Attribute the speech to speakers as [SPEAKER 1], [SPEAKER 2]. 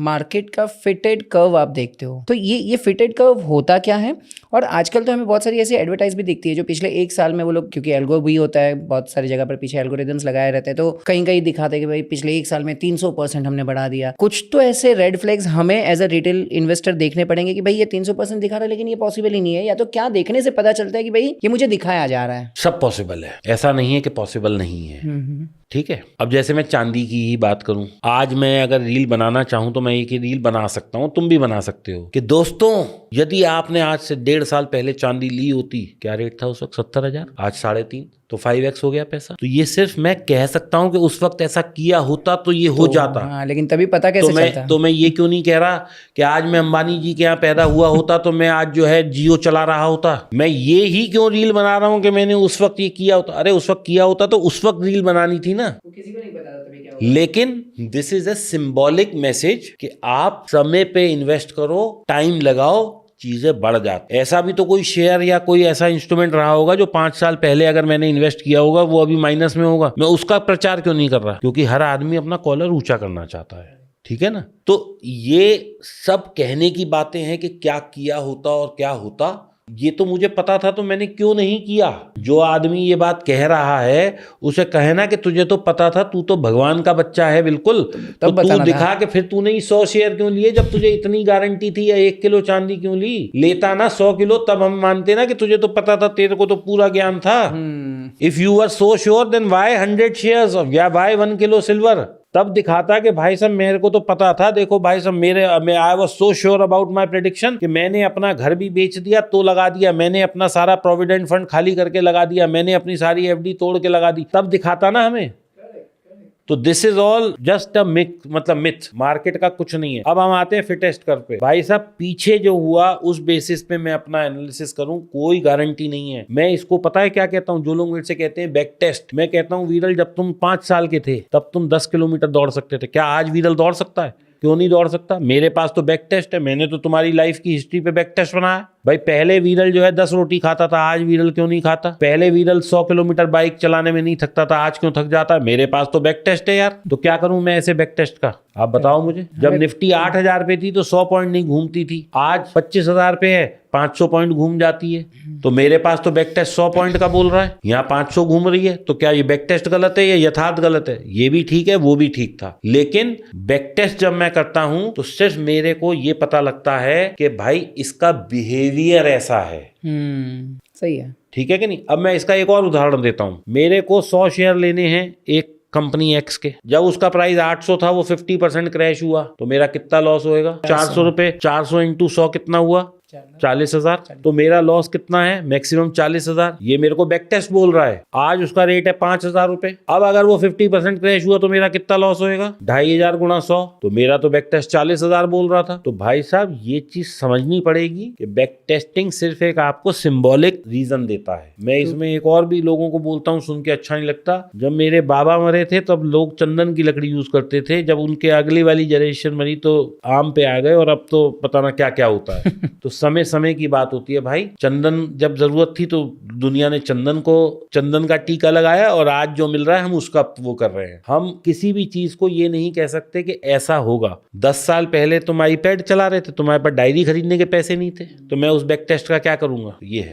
[SPEAKER 1] Market का fitted curve आप देखते हो, तो ये फिटेड कर्व होता क्या है? और आजकल तो हमें बहुत सारी ऐसी एडवर्टाइज भी दिखती है जो पिछले 1 साल में वो लोग, क्योंकि एल्गो भी होता है बहुत सारी जगह पर, पीछे एल्गोरिदम्स लगाए रहते हैं, तो कहीं कहीं दिखाते हैं कि भाई पिछले 1 साल में 300% हमने बढ़ा दिया। कुछ तो ऐसे रेड फ्लैग्स हमें एज अ रिटेल इन्वेस्टर देखने पड़ेंगे कि भाई ये 300% दिखा रहा है लेकिन ये पॉसिबल ही नहीं है, या तो क्या देखने से पता चलता है कि भाई ये मुझे दिखाया जा रहा है?
[SPEAKER 2] सब पॉसिबल है, ऐसा नहीं है कि पॉसिबल नहीं है। ठीक है, अब जैसे मैं चांदी की ही बात करूं, आज मैं अगर रील बनाना चाहूं तो मैं एक ही रील बना सकता हूं, तुम भी बना सकते हो कि दोस्तों यदि आपने आज से 1.5 साल पहले चांदी ली होती, क्या रेट था उस वक्त? 70,000, आज 3.5, तो 5x हो गया पैसा। तो ये सिर्फ मैं कह सकता हूं कि उस वक्त ऐसा किया होता तो ये हो जाता।
[SPEAKER 1] हाँ, लेकिन तभी पता कैसे चलता?
[SPEAKER 2] तो मैं ये क्यों नहीं कह रहा कि आज मैं अंबानी जी के यहाँ पैदा हुआ होता तो मैं आज जो है जियो चला रहा होता। मैं ये ही क्यों रील बना रहा हूं कि मैंने उस वक्त ये किया होता। अरे उस वक्त किया होता तो उस वक्त रील बनानी थी ना,
[SPEAKER 1] किसी को नहीं पता था तभी क्या होगा।
[SPEAKER 2] लेकिन this is a symbolic message कि आप समय पे इन्वेस्ट करो, टाइम लगाओ, चीजें बढ़ जाती। ऐसा भी तो कोई शेयर या कोई ऐसा इंस्ट्रूमेंट रहा होगा जो 5 साल पहले अगर मैंने इन्वेस्ट किया होगा वो अभी माइनस में होगा। मैं उसका प्रचार क्यों नहीं कर रहा? क्योंकि हर आदमी अपना कॉलर ऊंचा करना चाहता है। ठीक है ना? तो ये सब कहने की बातें हैं कि क्या किया होता और क्या होता। ये तो मुझे पता था तो मैंने क्यों नहीं किया। जो आदमी ये बात कह रहा है उसे कहे ना कि तुझे तो पता था, तू तो भगवान का बच्चा है बिल्कुल, तो तू दिखा कि फिर तूने 100 शेयर क्यों लिए जब तुझे इतनी गारंटी थी, या 1 किलो चांदी क्यों ली? लेता ना 100 किलो तब हम मानते ना कि तुझे तो पता था, तेरे को तो पूरा ज्ञान था। If you are so sure then why 100 shares या व्हाई 1 किलो सिल्वर? तब दिखाता कि भाई साहब मेरे को तो पता था, देखो भाई साहब I was so sure about my prediction कि मैंने अपना घर भी बेच दिया तो लगा दिया, मैंने अपना सारा प्रोविडेंट फंड खाली करके लगा दिया, मैंने अपनी सारी एफडी तोड़ के लगा दी। तब दिखाता ना हमें। तो this is all just a myth, market का कुछ नहीं है। अब हम आते हैं फिटेस्ट कर्व पे। भाई साहब पीछे जो हुआ उस बेसिस पे मैं अपना एनालिसिस करूं, कोई गारंटी नहीं है। मैं इसको पता है क्या कहता हूं? जो लोग मेरे से कहते हैं बैक टेस्ट, मैं कहता हूं वीरल जब तुम 5 साल के थे तब तुम 10 किलोमीटर दौड़ सकते थे, क्या आज वीरल दौड़ सकता है? क्यों नहीं दौड़ सकता? मेरे पास तो बैक टेस्ट है, मैंने तो तुम्हारी लाइफ की हिस्ट्री पे बैक टेस्ट बनाया। भाई पहले वीरल जो है 10 रोटी खाता था, आज वीरल क्यों नहीं खाता? पहले वीरल 100 किलोमीटर बाइक चलाने में नहीं थकता था, आज क्यों थक जाता है? मेरे पास तो बैक टेस्ट है यार। तो क्या करूं मैं ऐसे बैक टेस्ट का? आप बताओ मुझे। जब निफ्टी 8,000 पे थी तो 100 पॉइंट नहीं घूमती थी, आज 25,000 पे है, 500 पॉइंट घूम जाती है। तो मेरे पास तो बैक टेस्ट 100 पॉइंट का बोल रहा है, यहाँ 500 घूम रही है। तो क्या ये बैक टेस्ट गलत है या यथार्थ गलत है? ये भी ठीक है, वो भी ठीक था। लेकिन बैक टेस्ट जब मैं करता हूं तो सिर्फ मेरे को ये पता लगता है कि भाई इसका बिहेवियर ऐसा है।
[SPEAKER 1] सही है।
[SPEAKER 2] ठीक है कि नहीं? अब मैं इसका एक और उदाहरण देता हूं। मेरे को 100 शेयर लेने हैं एक कंपनी एक्स के। जब उसका प्राइस 800 था, वो 50% क्रैश हुआ, तो मेरा कितना लॉस होएगा? 400 रुपए। 400 इंटू 100 कितना हुआ? 40,000। तो मेरा लॉस कितना है? मैक्सिमम 40,000। ये मेरे को बैक टेस्ट बोल रहा है। आज उसका रेट है 5,000 रुपए। अब अगर वो 50% क्रैश हुआ तो मेरा कितना लॉस होएगा? 2,500 गुणा 100, तो मेरा तो बैक टेस्ट 40,000 बोल रहा था। तो भाई साहब ये चीज समझनी पड़ेगी कि बैक टेस्टिंग सिर्फ एक आपको सिंबॉलिक रीजन देता है। मैं इसमें एक और भी लोगों को बोलता हूँ, सुन के अच्छा नहीं लगता। जब मेरे बाबा मरे थे तब लोग चंदन की लकड़ी यूज करते थे, जब उनके अगली वाली जनरेशन मरी तो आम पे आ गए, और अब तो पता ना क्या क्या होता है। तो समय की बात होती है भाई। चंदन जब जरूरत थी तो दुनिया ने चंदन का टीका लगाया, और आज जो मिल रहा है हम उसका वो कर रहे हैं। हम किसी भी चीज को ये नहीं कह सकते कि ऐसा होगा। 10 साल पहले तुम आईपैड चला रहे थे, तुम्हारे पास डायरी खरीदने के पैसे नहीं थे, तो मैं उस बैक टेस्ट का क्या करूंगा? ये है।